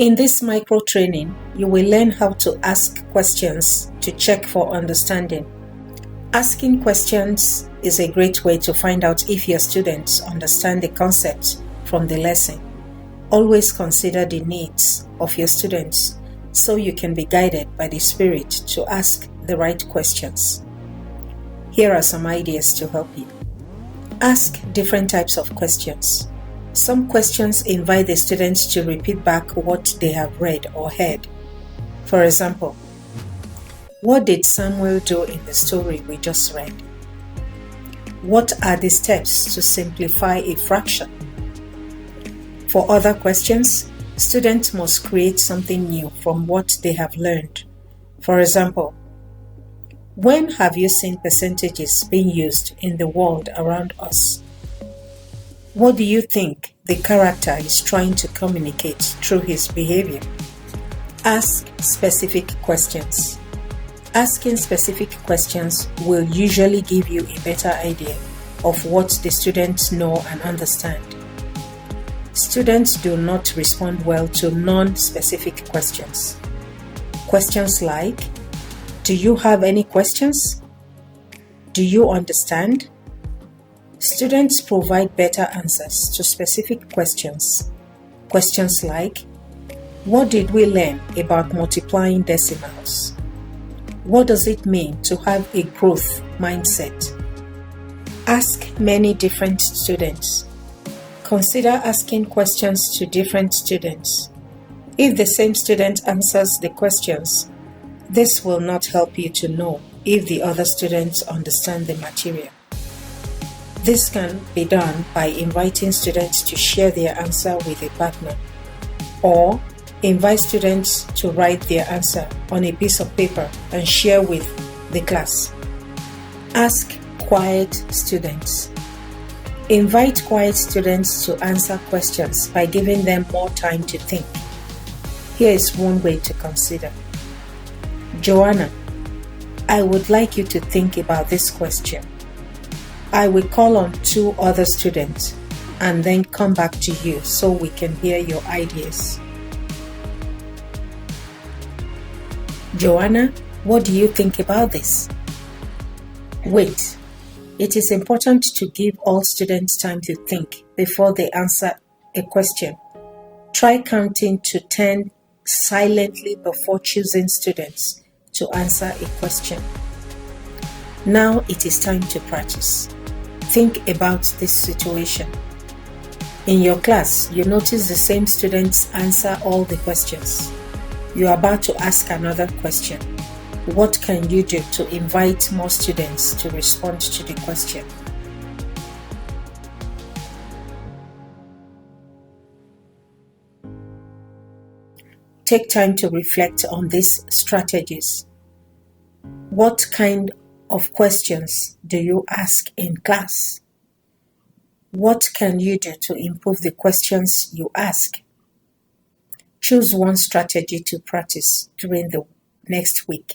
In this micro training, you will learn how to ask questions to check for understanding. Asking questions is a great way to find out if your students understand the concept from the lesson. Always consider the needs of your students so you can be guided by the Spirit to ask the right questions. Here are some ideas to help you. Ask different types of questions. Some questions invite the students to repeat back what they have read or heard. For example, what did Samuel do in the story we just read? What are the steps to simplify a fraction? For other questions, students must create something new from what they have learned. For example, when have you seen percentages being used in the world around us? What do you think the character is trying to communicate through his behavior? Ask specific questions. Asking specific questions will usually give you a better idea of what the students know and understand. Students do not respond well to non-specific questions. Questions like, do you have any questions? Do you understand? Students provide better answers to specific questions. Questions like, what did we learn about multiplying decimals? What does it mean to have a growth mindset? Ask many different students. Consider asking questions to different students. If the same student answers the questions, this will not help you to know if the other students understand the material. This can be done by inviting students to share their answer with a partner, or invite students to write their answer on a piece of paper and share with the class. Ask quiet students. Invite quiet students to answer questions by giving them more time to think. Here is one way to consider. Joanna, I would like you to think about this question. I will call on 2 other students and then come back to you so we can hear your ideas. Joanna, what do you think about this? Wait, it is important to give all students time to think before they answer a question. Try counting to 10 silently before choosing students to answer a question. Now it is time to practice. Think about this situation. In your class, you notice the same students answer all the questions. You are about to ask another question. What can you do to invite more students to respond to the question? Take time to reflect on these strategies. What kind of questions do you ask in class? What can you do to improve the questions you ask? Choose one strategy to practice during the next week.